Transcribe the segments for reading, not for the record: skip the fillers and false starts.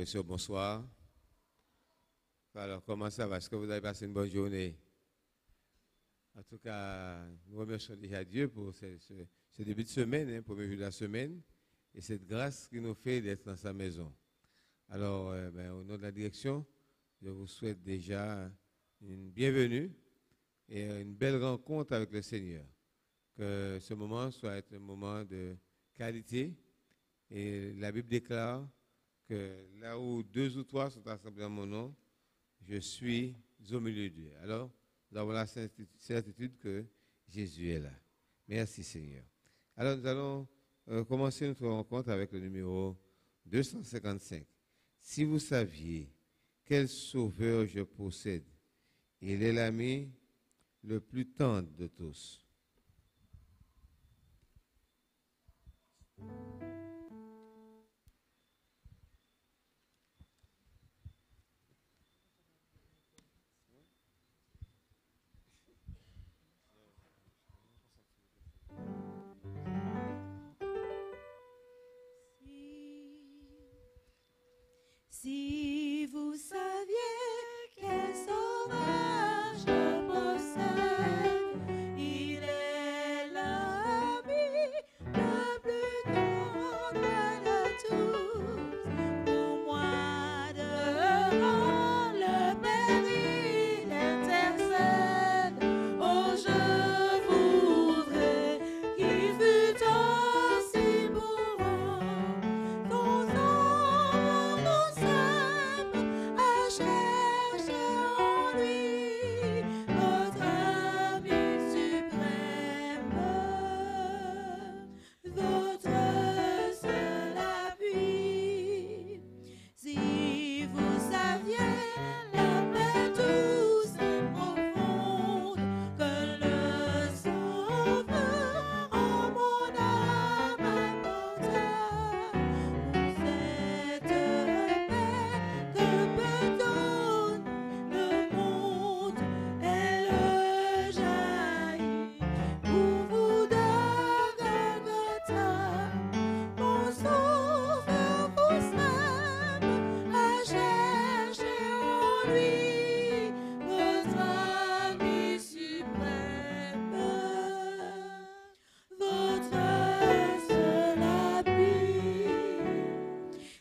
messieurs, bonsoir. Alors, comment ça va? Est-ce que vous avez passé une bonne journée? En tout cas, nous remercions déjà Dieu pour ce début de semaine, premier jour de la semaine, et cette grâce qu'il nous fait d'être dans sa maison. Alors, au nom de la direction, je vous souhaite déjà une bienvenue et une belle rencontre avec le Seigneur. Que ce moment soit un moment de qualité. Et la Bible déclare que là où 2 ou 3 sont assemblés en mon nom, je suis au milieu d'eux. Alors, nous avons la certitude que Jésus est là. Merci Seigneur. Alors, nous allons commencer notre rencontre avec le numéro 255. Si vous saviez quel sauveur je possède, il est l'ami le plus tendre de tous. Si vous saviez quel sauveur je possède, il est l'ami le plus tendre de tous. Pour moi, devant le Père, il intercède. Oh, je voudrais qu'il fût aussi pour moi. À chercher en lui votre ami suprême, votre seul appui. Si vous saviez la paix douce et profonde que le Sauveur en mon âme apporta, cette paix que peu donne le monde, elle jaillit pour vous de Golgotha. Mon Sauveur vous aime, à chercher en lui votre ami suprême, votre seul appui.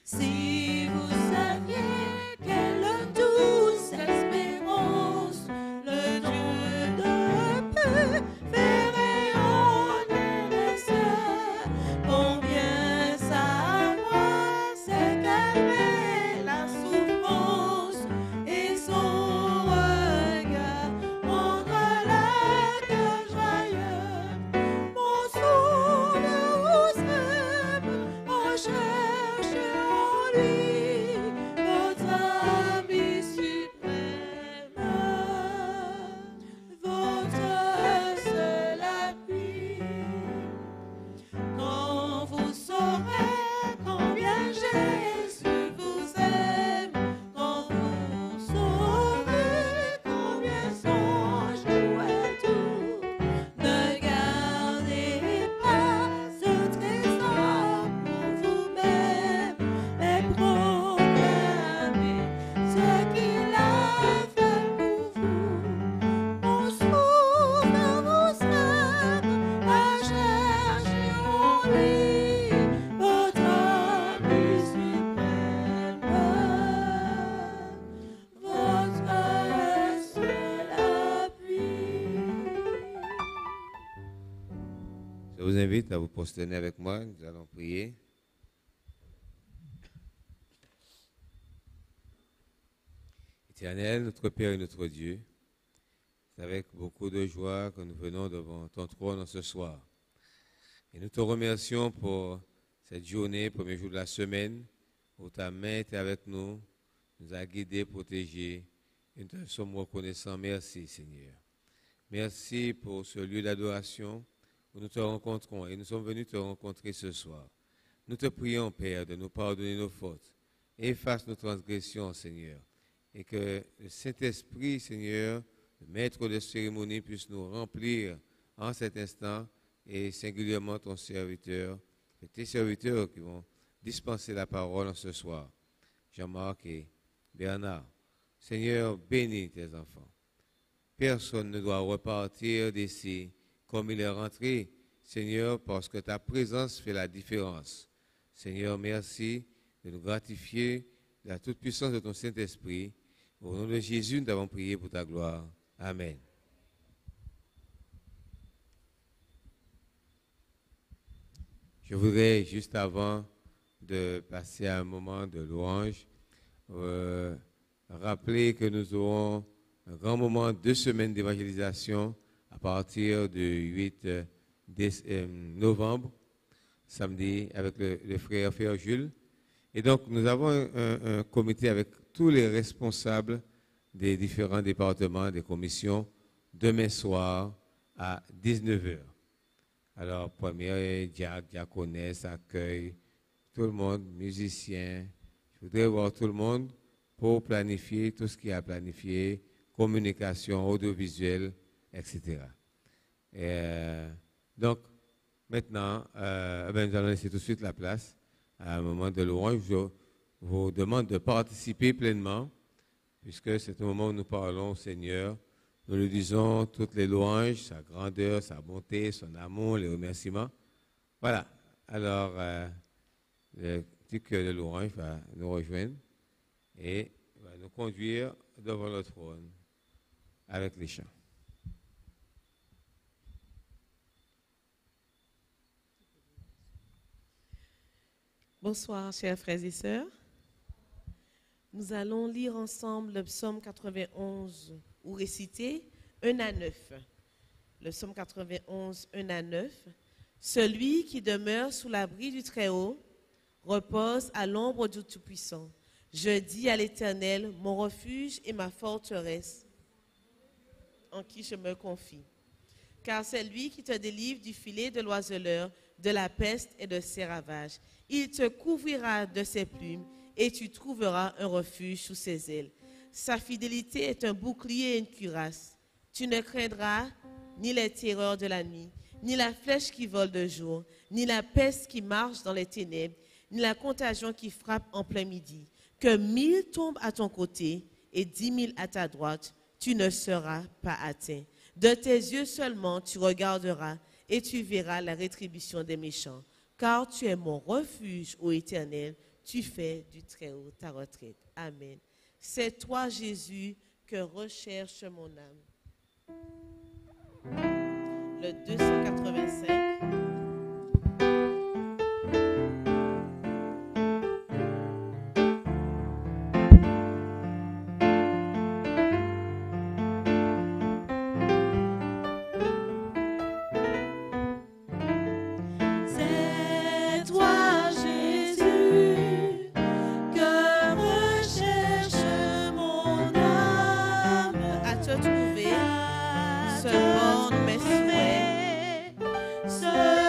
Si vous saviez quelle douce espérance le Dieu de paix fait rayonner les cieux, combien savoir c'est calmer la souffrance et son regard rendre le cœur joyeux. Mon Sauveur vous aime, en chercher en lui votre ami suprême, votre seul appui. Quand vous saurez combien Jésus vous aime, quand vous saurez combien son joug est doux, ne gardez pas ce trésor pour vous-même, mais proclamez ce qu'il a fait pour vous. Mon Sauveur vous aime, à chercher en lui votre ami suprême, votre seul appui. Je vous invite à vous prosterner avec moi. Nous allons prier. Éternel, notre Père et notre Dieu, c'est avec beaucoup de joie que nous venons devant ton trône ce soir. Et nous te remercions pour cette journée, premier jour de la semaine, où ta main était avec nous, nous a guidés, protégés, et nous te sommes reconnaissants. Merci, Seigneur. Merci pour ce lieu d'adoration où nous te rencontrons et nous sommes venus te rencontrer ce soir. Nous te prions, Père, de nous pardonner nos fautes. Efface nos transgressions, Seigneur, et que le Saint-Esprit, Seigneur, le maître de cérémonie, puisse nous remplir en cet instant et singulièrement ton serviteur et tes serviteurs qui vont dispenser la parole en ce soir. Jean-Marc et Bernard. Seigneur, bénis tes enfants. Personne ne doit repartir d'ici comme il est rentré, Seigneur, parce que ta présence fait la différence. Seigneur, merci de nous gratifier de la toute-puissance de ton Saint-Esprit. Au nom de Jésus, nous avons prié pour ta gloire. Amen. Je voudrais, juste avant de passer à un moment de louange, rappeler que nous aurons un grand moment, 2 semaines d'évangélisation à partir du 8 novembre, samedi, avec le frère Jules. Et donc, nous avons un comité avec tous les responsables des différents départements, des commissions, demain soir à 19h. Alors, première, diaconesse, accueil, tout le monde, musiciens. Je voudrais voir tout le monde pour planifier tout ce qui a planifié, communication, audiovisuel, etc. Donc, maintenant, nous allons laisser tout de suite la place à un moment de louange. Je vous demande de participer pleinement, puisque c'est un moment où nous parlons au Seigneur. Nous lui disons toutes les louanges, sa grandeur, sa bonté, son amour, les remerciements. Voilà. Alors, le petit cœur de louange va nous rejoindre et va nous conduire devant le trône avec les chants. Bonsoir, chers frères et sœurs. Nous allons lire ensemble le psaume 91 ou réciter 1 à 9. Le psaume 91, 1 à 9. Celui qui demeure sous l'abri du Très-Haut repose à l'ombre du Tout-Puissant. Je dis à l'Éternel, mon refuge et ma forteresse, en qui je me confie. Car c'est lui qui te délivre du filet de l'oiseleur, de la peste et de ses ravages. Il te couvrira de ses plumes et tu trouveras un refuge sous ses ailes. Sa fidélité est un bouclier et une cuirasse. Tu ne craindras ni les terreurs de la nuit, ni la flèche qui vole de jour, ni la peste qui marche dans les ténèbres, ni la contagion qui frappe en plein midi. Que 1000 tombent à ton côté et 10 000 à ta droite, tu ne seras pas atteint. De tes yeux seulement tu regarderas et tu verras la rétribution des méchants. Car tu es mon refuge, ô Éternel, tu fais du Très-Haut ta retraite. Amen. C'est toi, Jésus, que recherche mon âme. Le 285. Se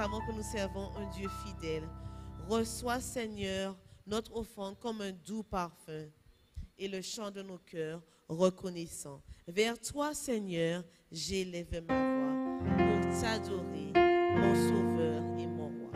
savons que nous servons un Dieu fidèle. Reçois, Seigneur, notre offrande comme un doux parfum et le chant de nos cœurs reconnaissants. Vers toi, Seigneur, j'élève ma voix pour t'adorer, mon Sauveur et mon Roi.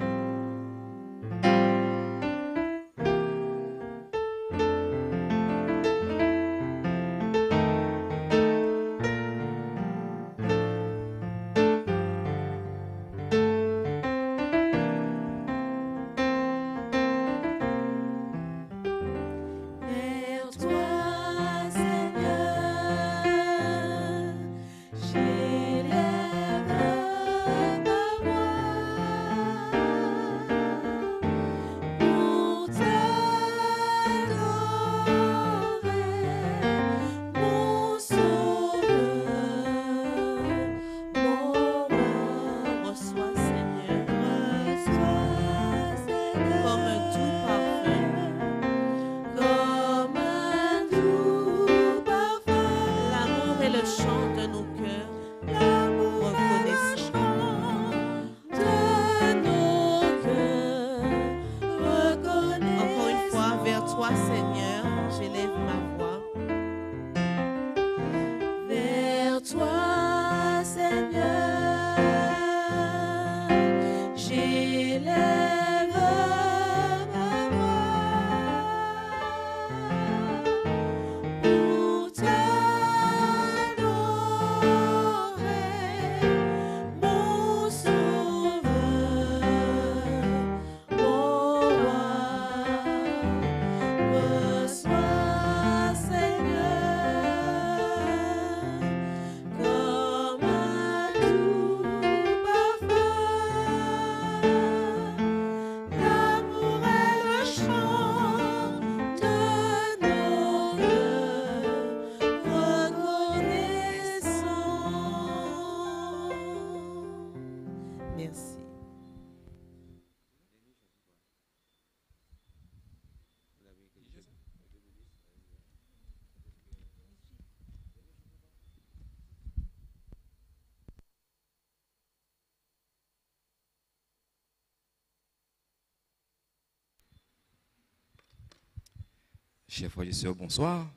Chers frères et sœurs, bonsoir.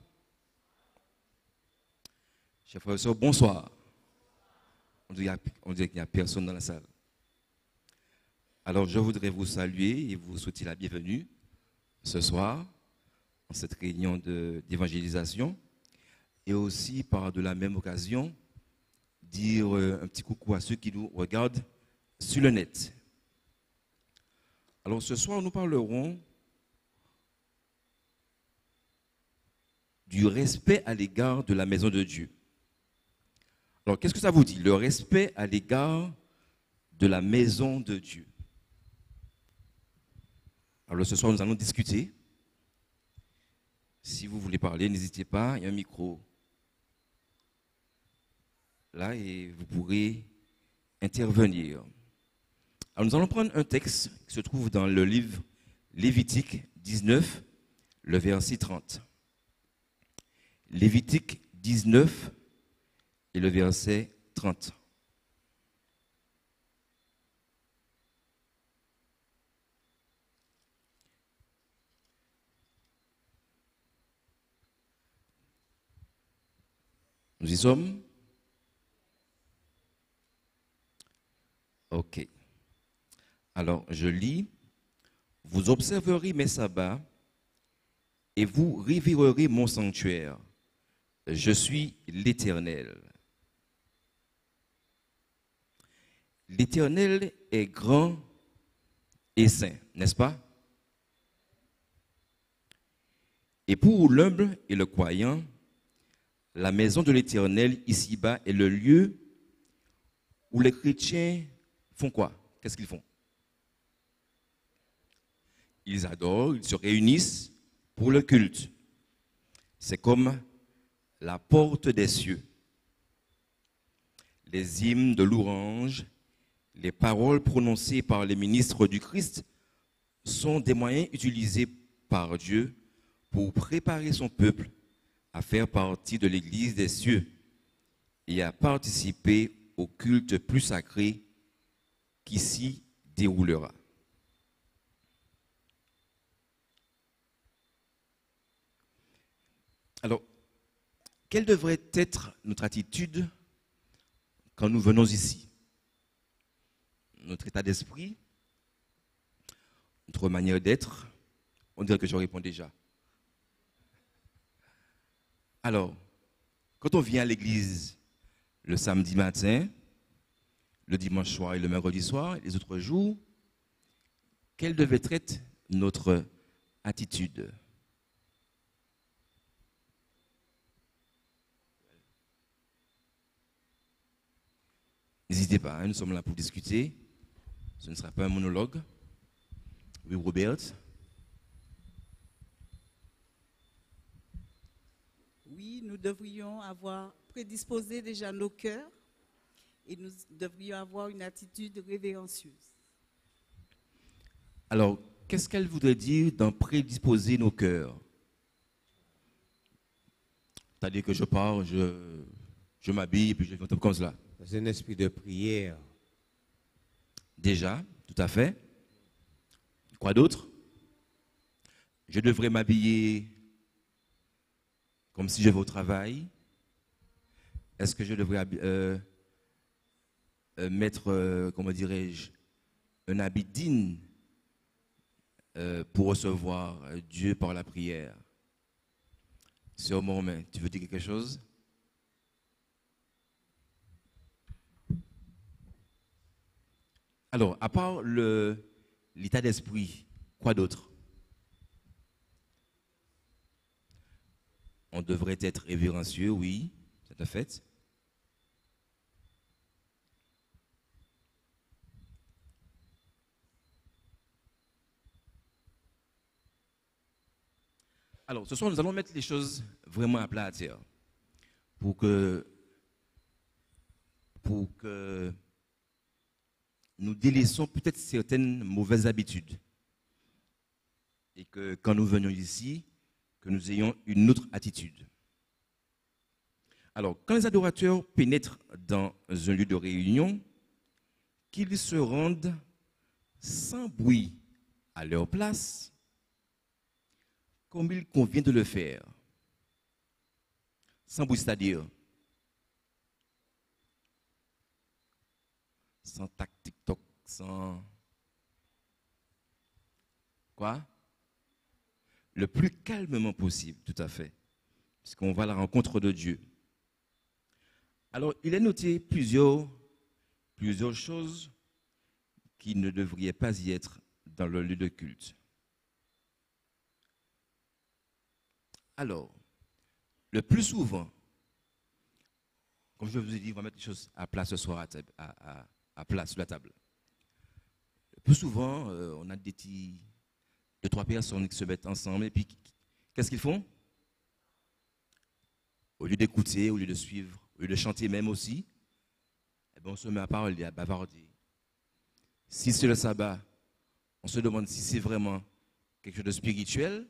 Chers frères et sœurs, bonsoir. On dirait qu'il n'y a personne dans la salle. Alors, je voudrais vous saluer et vous souhaiter la bienvenue ce soir en cette réunion d'évangélisation et aussi, par de la même occasion, dire un petit coucou à ceux qui nous regardent sur le net. Alors, ce soir, nous parlerons du respect à l'égard de la maison de Dieu. Alors, qu'est-ce que ça vous dit, le respect à l'égard de la maison de Dieu? Alors, ce soir, nous allons discuter. Si vous voulez parler, n'hésitez pas, il y a un micro là et vous pourrez intervenir. Alors, nous allons prendre un texte qui se trouve dans le livre Lévitique 19, le verset 30. Lévitique 19 et le verset 30. Nous y sommes? Ok. Alors, je lis. Vous observerez mes sabbats et vous révérerez mon sanctuaire. Je suis l'Éternel. L'Éternel est grand et saint, n'est-ce pas? Et pour l'humble et le croyant, la maison de l'Éternel ici-bas est le lieu où les chrétiens font quoi? Qu'est-ce qu'ils font? Ils adorent, ils se réunissent pour le culte. C'est comme la porte des cieux. Les hymnes de louange, les paroles prononcées par les ministres du Christ sont des moyens utilisés par Dieu pour préparer son peuple à faire partie de l'Église des cieux et à participer au culte plus sacré qu'ici déroulera. Alors, quelle devrait être notre attitude quand nous venons ici? Notre état d'esprit, notre manière d'être? On dirait que je réponds déjà. Alors, quand on vient à l'église le samedi matin, le dimanche soir et le mercredi soir, et les autres jours, quelle devait être notre attitude? N'hésitez pas, hein, nous sommes là pour discuter. Ce ne sera pas un monologue. Oui, Robert. Oui, nous devrions avoir prédisposé déjà nos cœurs et nous devrions avoir une attitude révérencieuse. Alors, qu'est-ce qu'elle voudrait dire dans prédisposer nos cœurs? C'est-à-dire que je pars, je m'habille et puis je vais comme cela. C'est un esprit de prière. Déjà, tout à fait. Quoi d'autre? Je devrais m'habiller comme si je vais au travail. Est-ce que je devrais mettre, comment dirais-je, un habit digne pour recevoir Dieu par la prière? Sœur Mormain, tu veux dire quelque chose? Alors, à part l'état d'esprit, quoi d'autre? On devrait être révérencieux, oui, c'est un fait. Alors, ce soir, nous allons mettre les choses vraiment à plat à terre pour que nous délaissons peut-être certaines mauvaises habitudes et que quand nous venions ici, que nous ayons une autre attitude. Alors, quand les adorateurs pénètrent dans un lieu de réunion, qu'ils se rendent sans bruit à leur place, comme il convient de le faire. Sans bruit, c'est-à-dire sans tac, TikTok, sans... Quoi? Le plus calmement possible, tout à fait. Puisqu'on va à la rencontre de Dieu. Alors, il est noté plusieurs choses qui ne devraient pas y être dans le lieu de culte. Alors, le plus souvent, comme je vous ai dit, on va mettre les choses à plat ce soir à plat sur la table. Le plus souvent, on a deux, trois personnes qui se mettent ensemble et puis qu'est-ce qu'ils font? Au lieu d'écouter, au lieu de suivre, au lieu de chanter même aussi, eh bien, on se met à parler, à bavarder. Si c'est le sabbat, on se demande si c'est vraiment quelque chose de spirituel.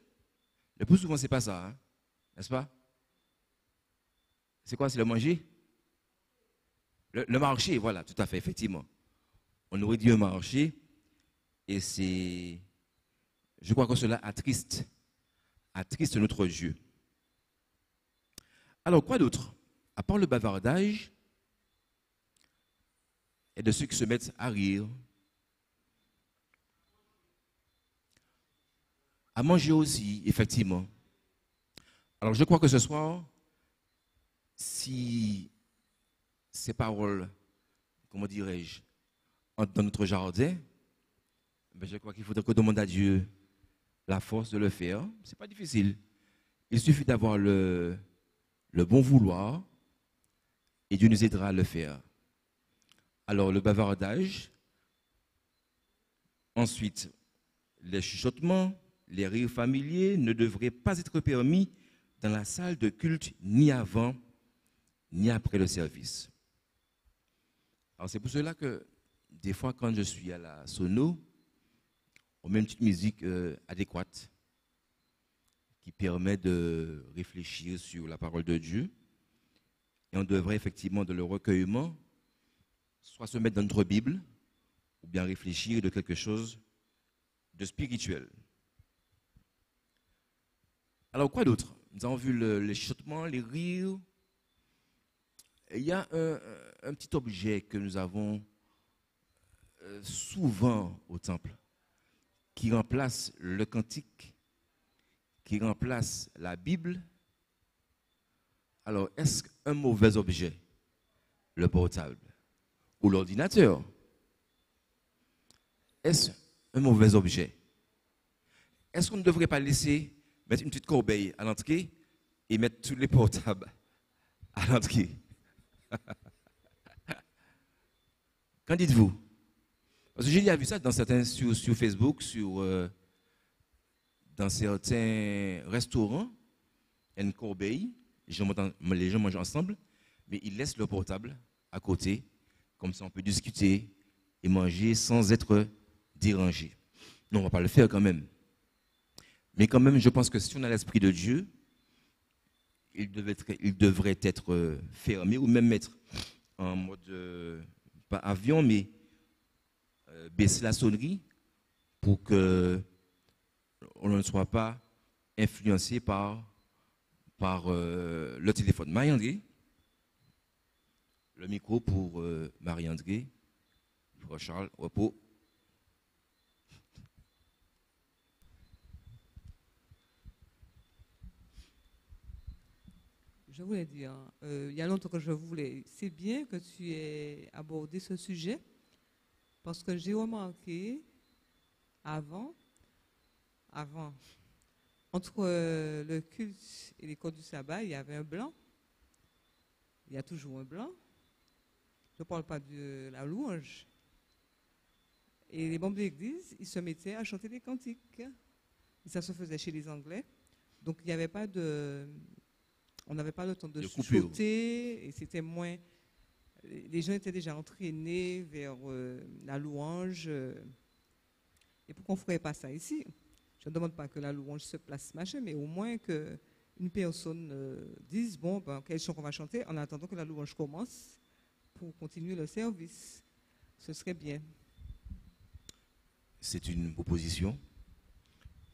Le plus souvent, ce n'est pas ça, hein? N'est-ce pas? C'est quoi? C'est le manger? Le marché, voilà, tout à fait, effectivement. On aurait dit un marché, et c'est... Je crois que cela attriste notre Dieu. Alors, quoi d'autre? À part le bavardage, et de ceux qui se mettent à rire, à manger aussi, effectivement. Alors, je crois que ce soir, si ces paroles, comment dirais-je, entrent dans notre jardin, ben je crois qu'il faudrait qu'on demande à Dieu la force de le faire. Ce n'est pas difficile. Il suffit d'avoir le bon vouloir et Dieu nous aidera à le faire. Alors, le bavardage, ensuite, les chuchotements, les rires familiers ne devraient pas être permis dans la salle de culte ni avant ni après le service. Alors, c'est pour cela que des fois, quand je suis à la sono, on met une petite musique adéquate qui permet de réfléchir sur la parole de Dieu. Et on devrait effectivement, dans le recueillement, soit se mettre dans notre Bible, ou bien réfléchir de quelque chose de spirituel. Alors, quoi d'autre? Nous avons vu les chuchotements, les rires. Il y a un petit objet que nous avons souvent au temple, qui remplace le cantique, qui remplace la Bible. Alors, est-ce un mauvais objet, le portable ou l'ordinateur? Est-ce un mauvais objet? Est-ce qu'on ne devrait pas laisser mettre une petite corbeille à l'entrée et mettre tous les portables à l'entrée? Qu'en dites-vous? Parce que j'ai déjà vu ça dans certains, sur Facebook, dans certains restaurants, il y a une corbeille, les gens mangent ensemble, mais ils laissent le portable à côté, comme ça on peut discuter et manger sans être dérangé. Non, on ne va pas le faire quand même. Mais quand même, je pense que si on a l'Esprit de Dieu, il devrait être fermé ou même mettre en mode, pas avion, mais baisser la sonnerie pour que on ne soit pas influencé par le téléphone. Marie-André, le micro pour Marie-André, Frère Charles, repos. Je voulais dire, il y a longtemps que c'est bien que tu aies abordé ce sujet, parce que j'ai remarqué avant, entre le culte et les codes du sabbat, il y avait un blanc. Il y a toujours un blanc. Je ne parle pas de la louange. Et les membres de l'église, ils se mettaient à chanter des cantiques. Et ça se faisait chez les Anglais. Donc il n'y avait pas on n'avait pas le temps de chuchoter et c'était moins. Les gens étaient déjà entraînés vers la louange. Et pourquoi on ne ferait pas ça ici? Je ne demande pas que la louange se place machin, mais au moins qu'une personne dise bon, quelle chanson on va chanter en attendant que la louange commence pour continuer le service. Ce serait bien. C'est une proposition.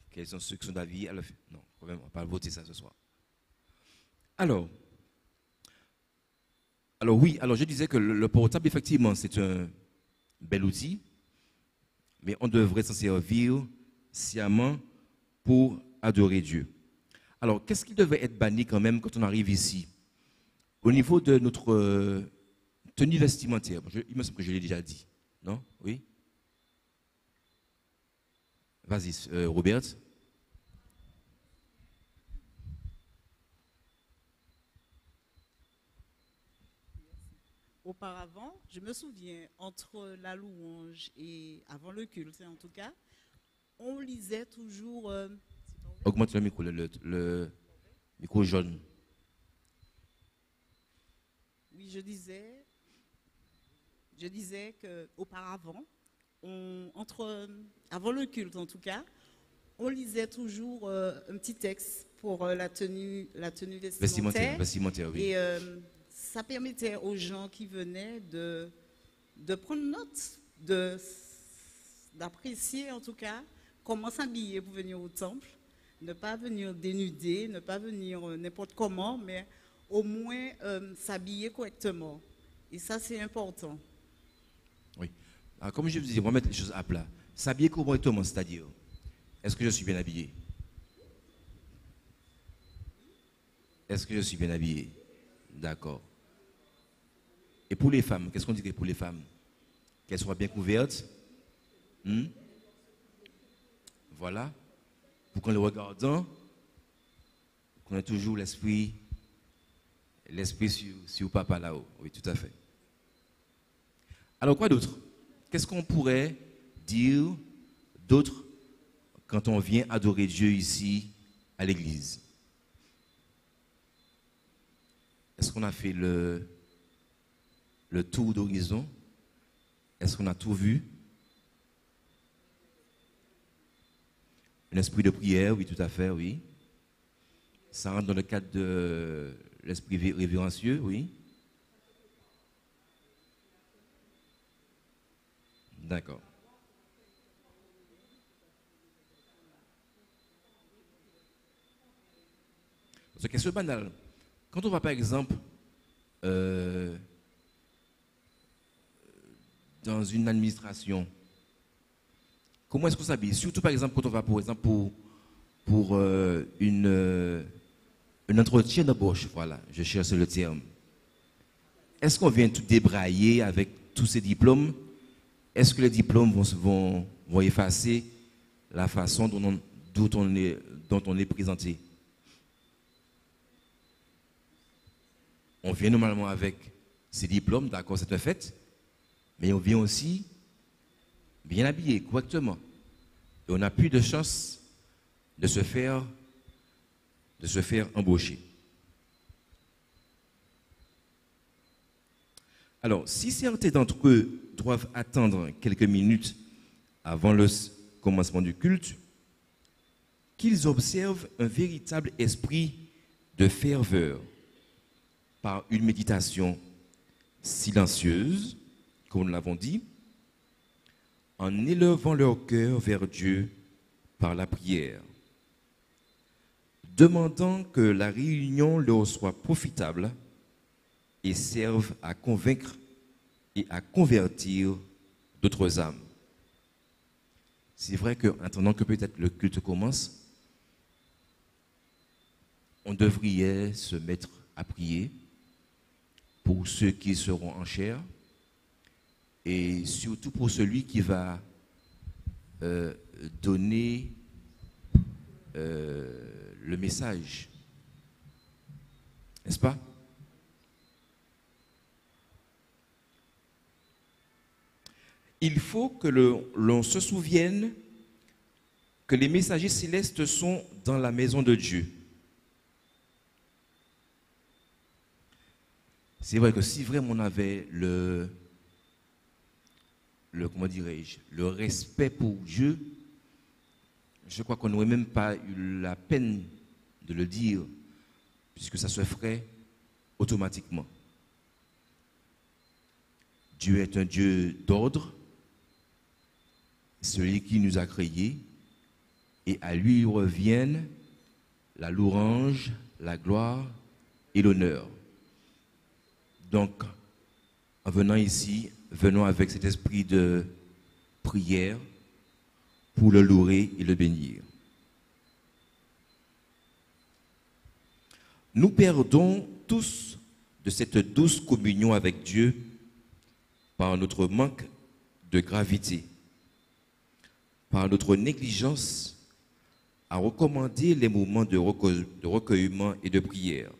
Quels sont ceux qui sont d'avis à le faire? Non, quand même, on ne va pas voter ça ce soir. Alors oui, je disais que le portable, effectivement, c'est un bel outil, mais on devrait s'en servir sciemment pour adorer Dieu. Alors, qu'est-ce qui devait être banni quand même quand on arrive ici? Au niveau de notre tenue vestimentaire, il me semble que je l'ai déjà dit, non? Oui? Vas-y, Robert. Auparavant, je me souviens, entre la louange et avant le culte, en tout cas, on lisait toujours... Augmente le micro, le micro jaune. Oui, je disais qu'auparavant, avant le culte en tout cas, on lisait toujours un petit texte pour la tenue vestimentaire. Vestimentaire, oui. Et ça permettait aux gens qui venaient de prendre note, d'apprécier en tout cas comment s'habiller pour venir au temple, ne pas venir dénudé, ne pas venir n'importe comment, mais au moins s'habiller correctement. Et ça, c'est important. Oui. Alors, comme je vous disais, on va mettre les choses à plat. S'habiller correctement, c'est-à-dire, est-ce que je suis bien habillé? Est-ce que je suis bien habillé? D'accord. Et pour les femmes, qu'est-ce qu'on dirait pour les femmes? Qu'elles soient bien couvertes. Voilà. Pour qu'en les regardant, qu'on ait toujours l'esprit sur papa là-haut. Oui, tout à fait. Alors, quoi d'autre? Qu'est-ce qu'on pourrait dire d'autre quand on vient adorer Dieu ici à l'église? Est-ce qu'on a fait le tour d'horizon? Est-ce qu'on a tout vu? Un esprit de prière, oui, tout à fait, oui. Ça rentre dans le cadre de l'esprit révérencieux, oui. D'accord. C'est une question banale. Quand on va par exemple dans une administration, comment est-ce qu'on s'habille? Surtout par exemple quand on va pour un entretien d'embauche, voilà, je cherche le terme. Est-ce qu'on vient tout débrailler avec tous ces diplômes? Est-ce que les diplômes vont effacer la façon dont on est présenté? On vient normalement avec ces diplômes, d'accord, c'est un fait, mais on vient aussi bien habillé, correctement. Et on n'a plus de chance de se faire embaucher. Alors, si certains d'entre eux doivent attendre quelques minutes avant le commencement du culte, qu'ils observent un véritable esprit de ferveur par une méditation silencieuse, comme nous l'avons dit, en élevant leur cœur vers Dieu par la prière, demandant que la réunion leur soit profitable et serve à convaincre et à convertir d'autres âmes. C'est vrai qu'en attendant que peut-être le culte commence, on devrait se mettre à prier pour ceux qui seront en chair et surtout pour celui qui va donner le message. N'est-ce pas? Il faut que l'on se souvienne que les messagers célestes sont dans la maison de Dieu. C'est vrai que si vraiment on avait comment dirais-je, le respect pour Dieu, je crois qu'on n'aurait même pas eu la peine de le dire, puisque ça se ferait automatiquement. Dieu est un Dieu d'ordre, celui qui nous a créés, et à lui reviennent la louange, la gloire et l'honneur. Donc, en venant ici, venons avec cet esprit de prière pour le louer et le bénir. Nous perdons tous de cette douce communion avec Dieu par notre manque de gravité, par notre négligence à recommander les moments de recueillement et de prière.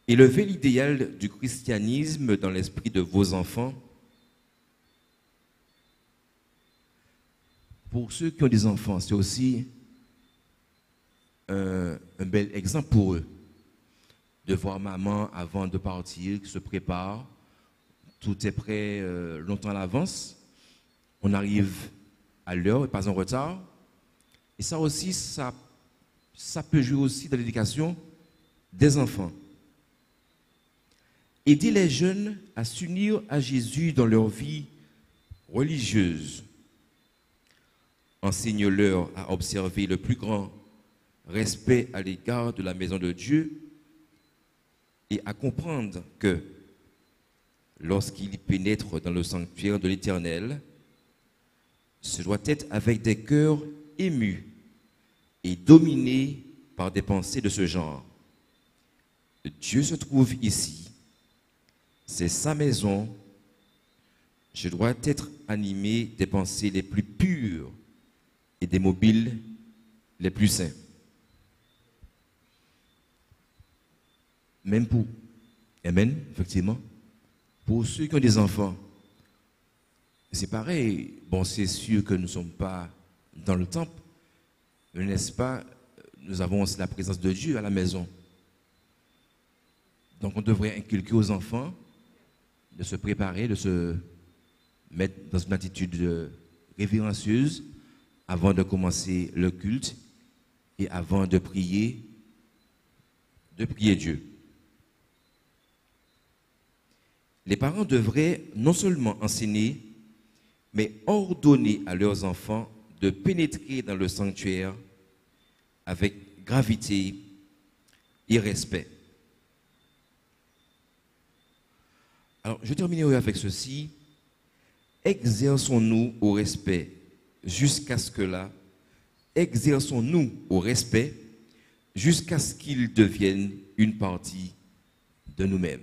Élevez l'idéal du christianisme dans l'esprit de vos enfants. Pour ceux qui ont des enfants, c'est aussi un bel exemple pour eux. De voir maman, avant de partir, qui se prépare. Tout est prêt longtemps à l'avance. On arrive à l'heure et pas en retard. Et ça aussi, ça peut jouer aussi dans l'éducation des enfants. Aider les jeunes à s'unir à Jésus dans leur vie religieuse. Enseigne-leur à observer le plus grand respect à l'égard de la maison de Dieu et à comprendre que lorsqu'ils pénètrent dans le sanctuaire de l'Éternel, ce doit être avec des cœurs émus et dominés par des pensées de ce genre. Dieu se trouve ici. C'est sa maison. Je dois être animé des pensées les plus pures et des mobiles les plus saints. Même pour, amen, effectivement, pour ceux qui ont des enfants, c'est pareil. Bon, c'est sûr que nous ne sommes pas dans le temple, mais n'est-ce pas, nous avons aussi la présence de Dieu à la maison. Donc on devrait inculquer aux enfants de se préparer, de se mettre dans une attitude révérencieuse avant de commencer le culte et avant de prier Dieu. les parents devraient non seulement enseigner, mais ordonner à leurs enfants de pénétrer dans le sanctuaire avec gravité et respect. Alors, je terminerai avec ceci. Exerçons-nous au respect jusqu'à ce que là, exerçons-nous au respect jusqu'à ce qu'il devienne une partie de nous-mêmes.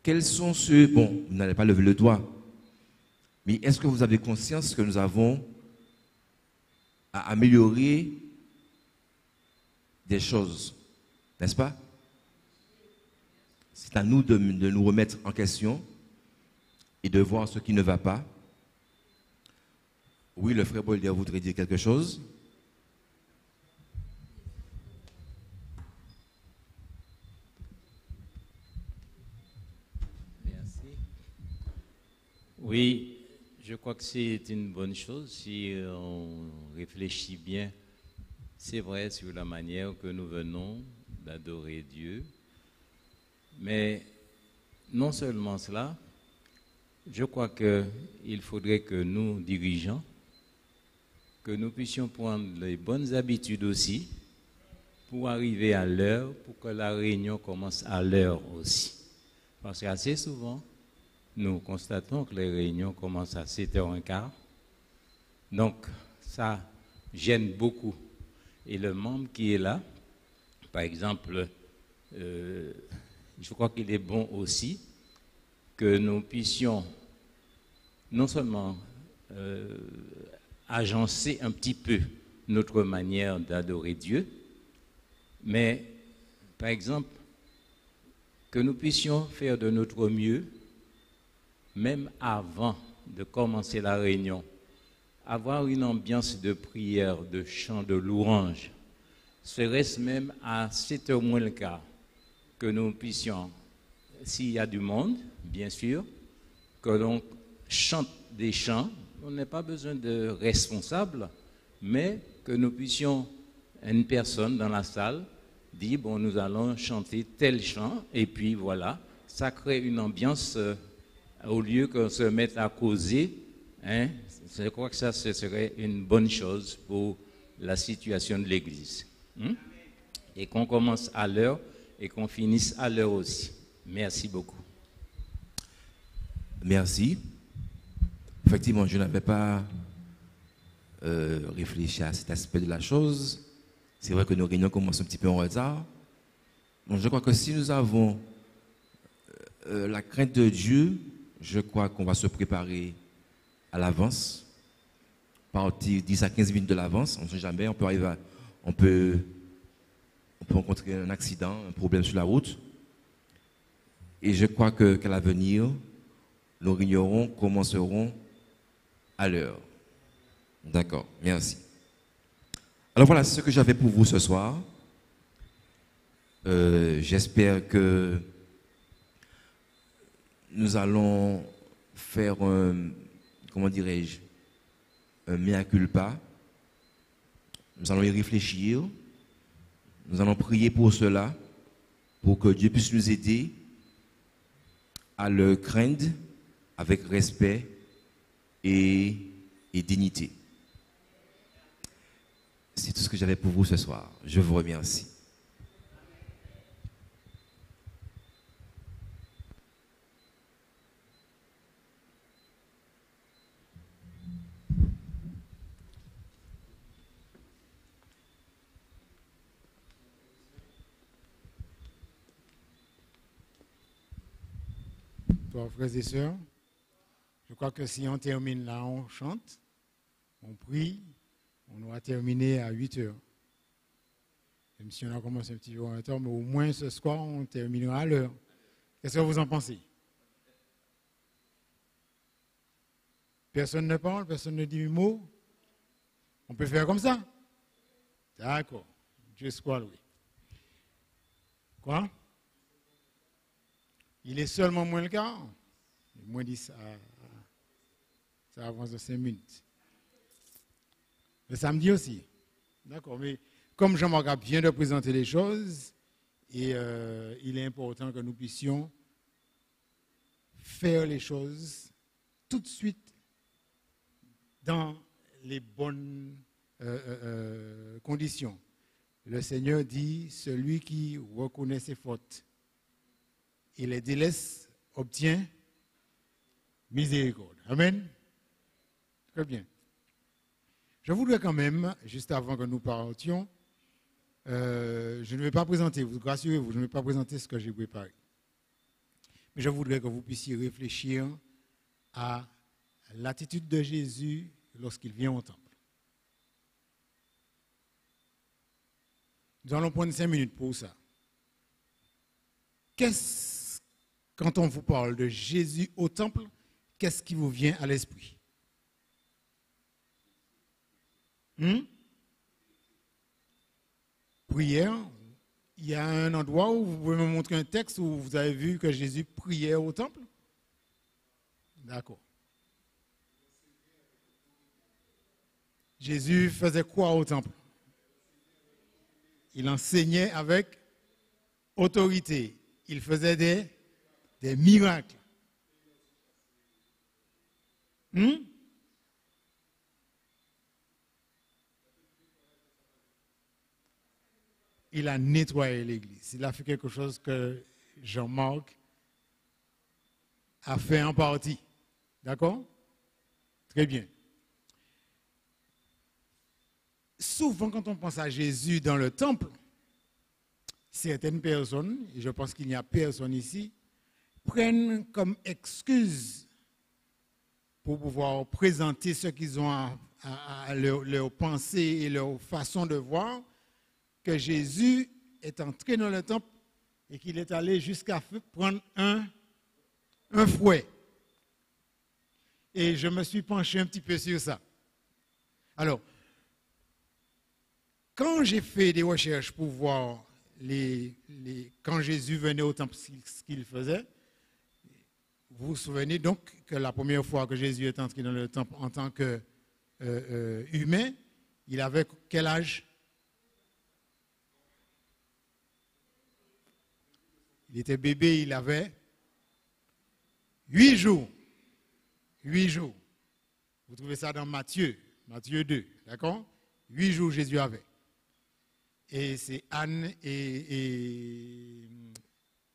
Quels sont ceux, bon, vous n'allez pas lever le doigt, mais est-ce que vous avez conscience que nous avons à améliorer des choses, n'est-ce pas? C'est à nous de nous remettre en question et de voir ce qui ne va pas. Oui, le frère Bolder voudrait dire quelque chose. Merci. Oui, je crois que c'est une bonne chose si on réfléchit bien. C'est vrai sur la manière que nous venons d'adorer Dieu. Mais non seulement cela, je crois qu'il faudrait que nous, dirigeants, que nous puissions prendre les bonnes habitudes aussi pour arriver à l'heure, pour que la réunion commence à l'heure aussi. Parce qu'assez souvent, nous constatons que les réunions commencent à 7h15. Donc, ça gêne beaucoup. Et le membre qui est là, par exemple, je crois qu'il est bon aussi que nous puissions non seulement agencer un petit peu notre manière d'adorer Dieu, mais par exemple que nous puissions faire de notre mieux, même avant de commencer la réunion, avoir une ambiance de prière, de chant, de louange, serait-ce même à 7h moins le quart, que nous puissions, s'il y a du monde, bien sûr, que l'on chante des chants. On n'a pas besoin de responsables, mais que nous puissions, une personne dans la salle, dire, bon, nous allons chanter tel chant, et puis voilà, ça crée une ambiance, au lieu qu'on se mette à causer, hein, je crois que ça, ce serait une bonne chose pour la situation de l'Église. Et qu'on commence à l'heure, et qu'on finisse à l'heure aussi. Merci beaucoup. Merci. Effectivement, je n'avais pas réfléchi à cet aspect de la chose. C'est vrai que nos réunions commencent un petit peu en retard. Donc, je crois que si nous avons la crainte de Dieu, je crois qu'on va se préparer à l'avance, partir 10 à 15 minutes de l'avance. On ne sait jamais, on peut arriver on peut rencontrer un accident, un problème sur la route. Et je crois qu'à l'avenir, nos réunions commenceront à l'heure. D'accord, merci. Alors voilà ce que j'avais pour vous ce soir. J'espère que nous allons faire un, comment dirais-je, un mea culpa. Nous allons y réfléchir. Nous allons prier pour cela, pour que Dieu puisse nous aider à le craindre avec respect et dignité. C'est tout ce que j'avais pour vous ce soir. Je vous remercie. Toi, frères et sœurs, je crois que si on termine là, on chante, on prie, on aura terminé à 8h. Même si on a commencé un petit peu en retard, mais au moins ce soir, on terminera à l'heure. Qu'est-ce que vous en pensez? Personne ne parle, personne ne dit un mot. On peut faire comme ça? D'accord. Dieu soit loué. Quoi? Il est seulement moins le quart. Moins 10 ça avance de 5 minutes. Le samedi aussi. D'accord, mais comme Jean-Marc vient de présenter les choses, et il est important que nous puissions faire les choses tout de suite dans les bonnes conditions. Le Seigneur dit, celui qui reconnaît ses fautes et les délaisse obtient miséricorde. Amen. Très bien. Je voudrais quand même, juste avant que nous partions, je ne vais pas présenter, vous rassurez-vous, je ne vais pas présenter ce que j'ai préparé. Mais je voudrais que vous puissiez réfléchir à l'attitude de Jésus lorsqu'il vient au temple. Nous allons prendre 5 minutes pour ça. Quand on vous parle de Jésus au temple, qu'est-ce qui vous vient à l'esprit? Prière. Il y a un endroit où vous pouvez me montrer un texte où vous avez vu que Jésus priait au temple? D'accord. Jésus faisait quoi au temple? Il enseignait avec autorité. Il faisait des miracles. Il a nettoyé l'église. Il a fait quelque chose que Jean-Marc a fait en partie. D'accord? Très bien. Souvent, quand on pense à Jésus dans le temple, certaines personnes, et je pense qu'il n'y a personne ici, prennent comme excuse pour pouvoir présenter ce qu'ils ont à leur pensée et leur façon de voir, que Jésus est entré dans le temple et qu'il est allé jusqu'à prendre un fouet. Et je me suis penché un petit peu sur ça. Alors, quand j'ai fait des recherches pour voir quand Jésus venait au temple, ce qu'il faisait, vous vous souvenez donc que la première fois que Jésus est entré dans le temple en tant qu'humain, il avait quel âge? Il était bébé, il avait 8 jours. 8 jours. Vous trouvez ça dans Matthieu 2, d'accord? 8 jours Jésus avait. Et c'est Anne et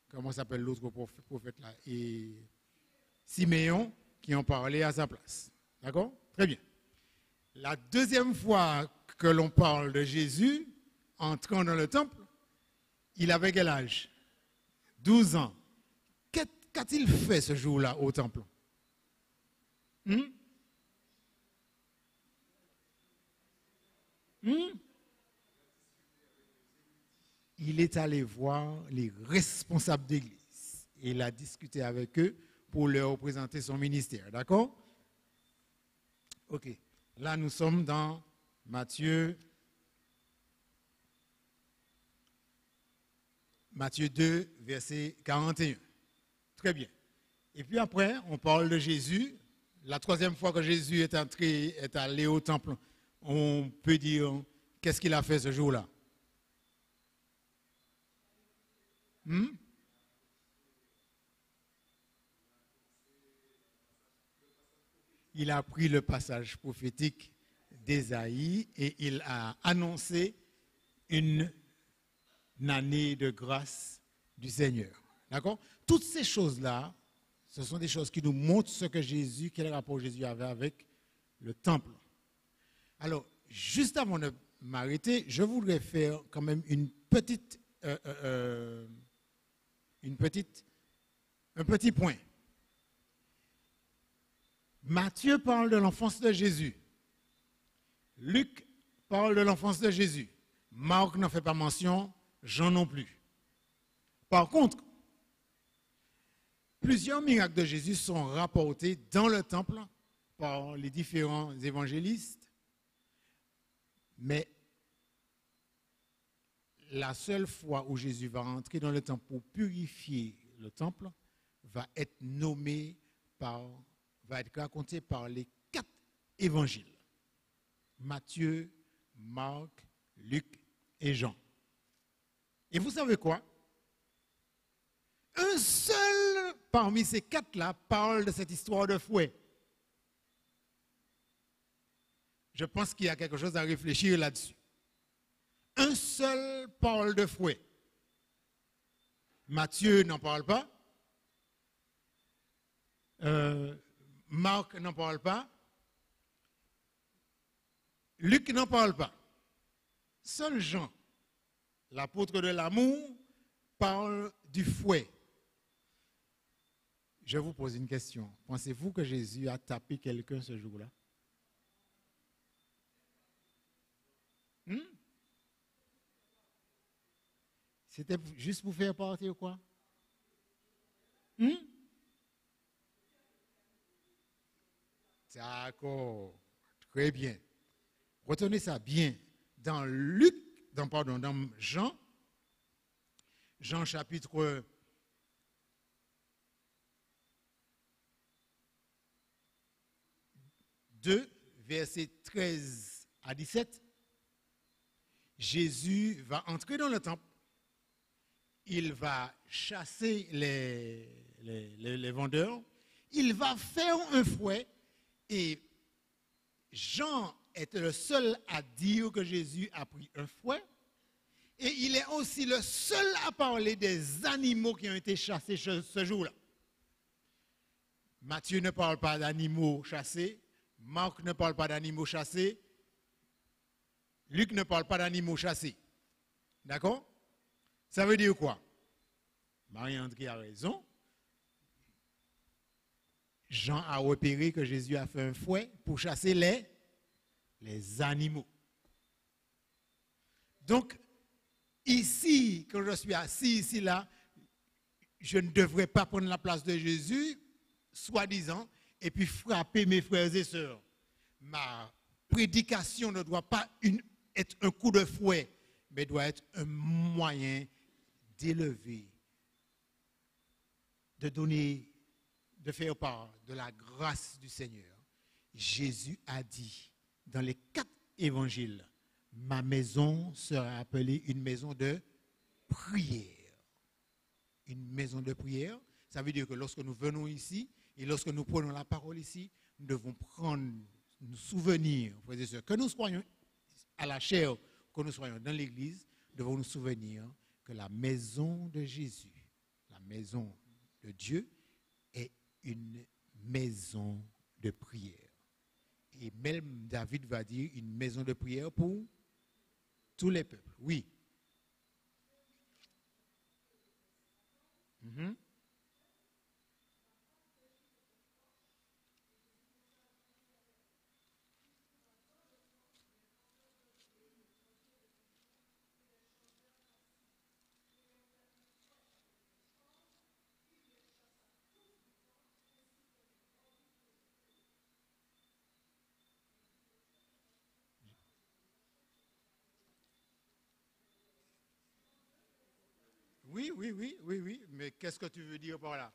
comment s'appelle l'autre prophète là? Et Siméon qui ont parlé à sa place. D'accord? Très bien. La deuxième fois que l'on parle de Jésus entrant dans le temple, il avait quel âge? 12 ans. Qu'a-t-il fait ce jour-là au temple? Il est allé voir les responsables d'église et il a discuté avec eux pour leur présenter son ministère. D'accord? Ok. Là, nous sommes dans Matthieu 2, verset 41. Très bien. Et puis après, on parle de Jésus. La troisième fois que Jésus est allé au temple, on peut dire, qu'est-ce qu'il a fait ce jour-là? Il a pris le passage prophétique d'Ésaïe et il a annoncé une année de grâce du Seigneur. D'accord? Toutes ces choses-là, ce sont des choses qui nous montrent quel rapport Jésus avait avec le temple. Alors, juste avant de m'arrêter, je voudrais faire quand même un petit point. Matthieu parle de l'enfance de Jésus. Luc parle de l'enfance de Jésus. Marc n'en fait pas mention, Jean non plus. Par contre, plusieurs miracles de Jésus sont rapportés dans le temple par les différents évangélistes, mais la seule fois où Jésus va entrer dans le temple pour purifier le temple va être raconté par les 4 évangiles. Matthieu, Marc, Luc et Jean. Et vous savez quoi? Un seul parmi ces quatre-là parle de cette histoire de fouet. Je pense qu'il y a quelque chose à réfléchir là-dessus. Un seul parle de fouet. Matthieu n'en parle pas. Marc n'en parle pas. Luc n'en parle pas. Seul Jean, l'apôtre de l'amour, parle du fouet. Je vous pose une question. Pensez-vous que Jésus a tapé quelqu'un ce jour-là? C'était juste pour faire partir quoi? D'accord. Très bien. Retenez ça bien. Dans Jean chapitre 2, versets 13 à 17, Jésus va entrer dans le temple. Il va chasser les vendeurs. Il va faire un fouet. Et Jean est le seul à dire que Jésus a pris un fouet. Et il est aussi le seul à parler des animaux qui ont été chassés ce jour-là. Matthieu ne parle pas d'animaux chassés. Marc ne parle pas d'animaux chassés. Luc ne parle pas d'animaux chassés. D'accord? Ça veut dire quoi? Marie-André a raison. Jean a repéré que Jésus a fait un fouet pour chasser les animaux. Donc, ici, quand je suis assis ici, là, je ne devrais pas prendre la place de Jésus, soi-disant, et puis frapper mes frères et sœurs. Ma prédication ne doit pas être un coup de fouet, mais doit être un moyen d'élever, de donner, de faire part de la grâce du Seigneur. Jésus a dit dans les 4 évangiles, ma maison sera appelée une maison de prière. Une maison de prière, ça veut dire que lorsque nous venons ici et lorsque nous prenons la parole ici, nous devons nous souvenir, frères et sœurs, que nous soyons à la chair, que nous soyons dans l'église, nous devons nous souvenir que la maison de Jésus, la maison de Dieu, est une maison de prière. Et même David va dire une maison de prière pour tous les peuples. Oui. Oui, mais qu'est-ce que tu veux dire par là?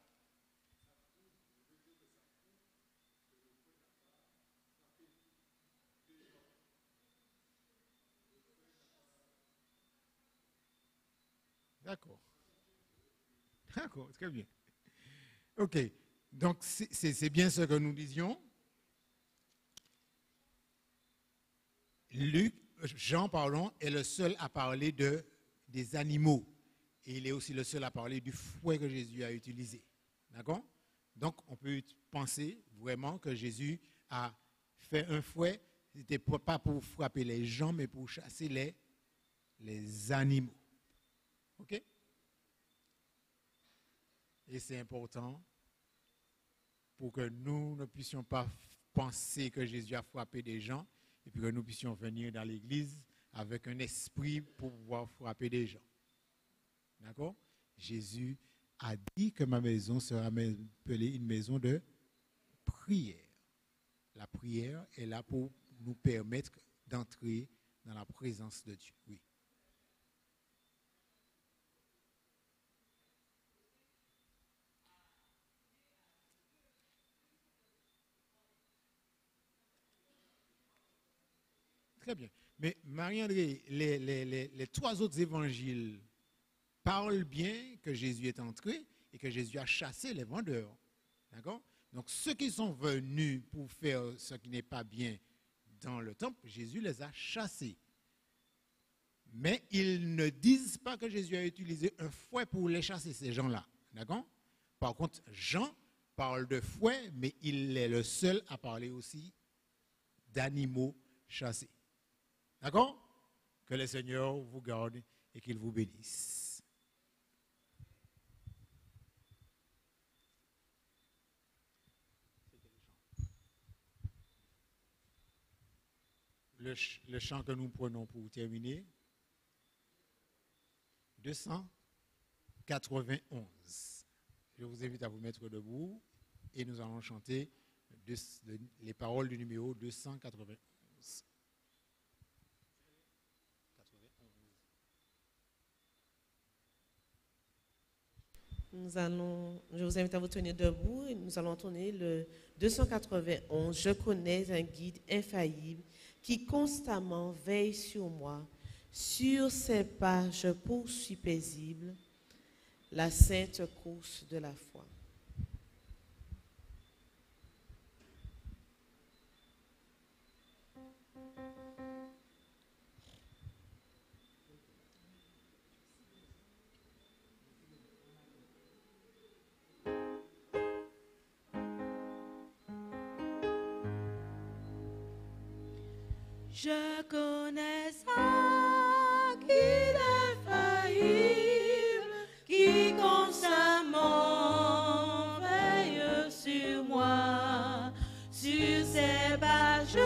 D'accord. D'accord, très bien. Ok, donc c'est bien ce que nous disions. Jean, est le seul à parler des animaux. Et il est aussi le seul à parler du fouet que Jésus a utilisé. D'accord? Donc, on peut penser vraiment que Jésus a fait un fouet, ce n'était pas pour frapper les gens, mais pour chasser les animaux. OK? Et c'est important pour que nous ne puissions pas penser que Jésus a frappé des gens et puis que nous puissions venir dans l'église avec un esprit pour pouvoir frapper des gens. D'accord? Jésus a dit que ma maison sera appelée une maison de prière. La prière est là pour nous permettre d'entrer dans la présence de Dieu. Oui. Très bien. Mais Marie-André, les 3 autres évangiles parlent bien que Jésus est entré et que Jésus a chassé les vendeurs. D'accord? Donc ceux qui sont venus pour faire ce qui n'est pas bien dans le temple, Jésus les a chassés. Mais ils ne disent pas que Jésus a utilisé un fouet pour les chasser, ces gens-là. D'accord? Par contre, Jean parle de fouet, mais il est le seul à parler aussi d'animaux chassés. D'accord? Que le Seigneur vous garde et qu'il vous bénisse. Le chant que nous prenons pour terminer, 291. Je vous invite à vous mettre debout et nous allons chanter les paroles du numéro 291. Je vous invite à vous tenir debout et nous allons entonner le 291. Je connais un guide infaillible qui constamment veille sur moi. Sur ses pas, je poursuis paisible la sainte course de la foi. Je connais un guide infaillible qui constamment veille sur moi. Sur ses pas, je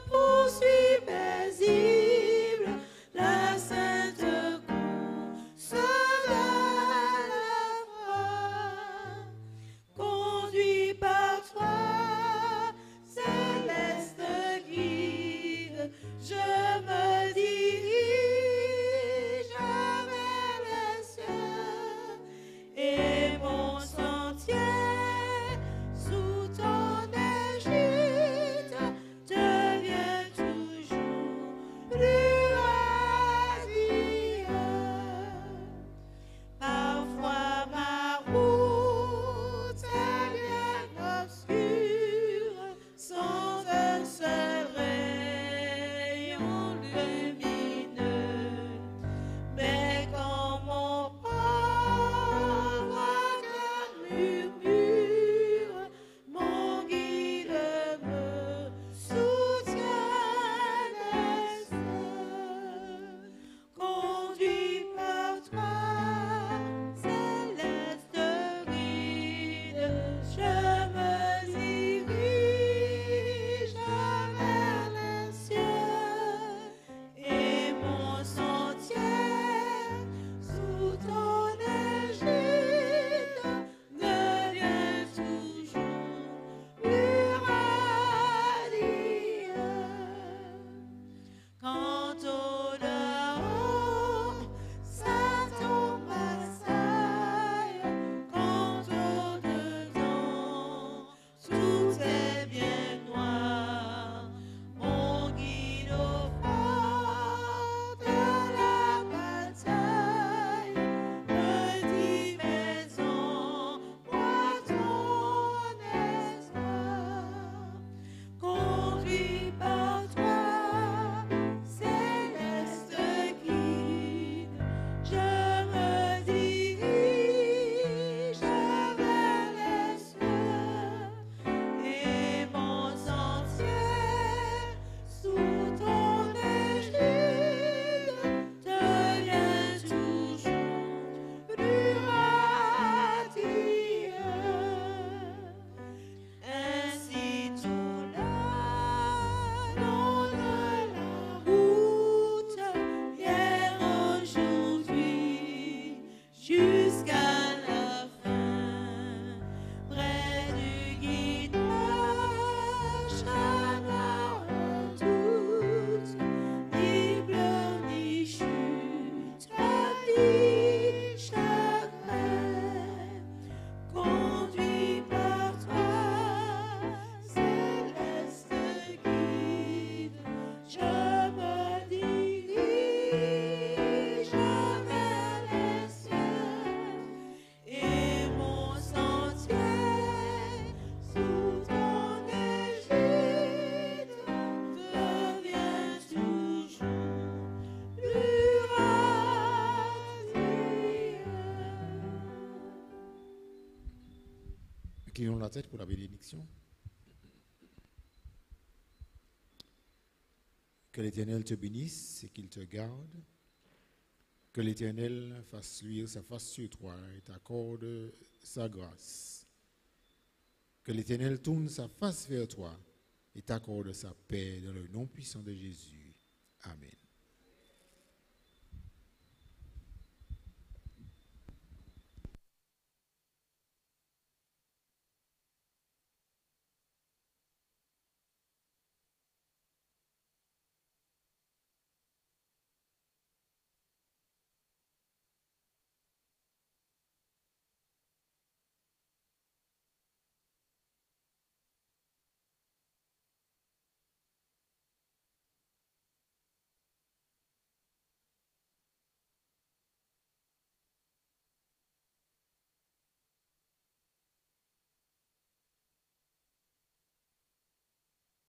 poursuis paisible la sainte course de la foi. Conduit par toi, céleste guide, je me Inclinons la tête pour la bénédiction. Que l'Éternel te bénisse et qu'il te garde. Que l'Éternel fasse luire sa face sur toi et t'accorde sa grâce. Que l'Éternel tourne sa face vers toi et t'accorde sa paix dans le nom puissant de Jésus. Amen.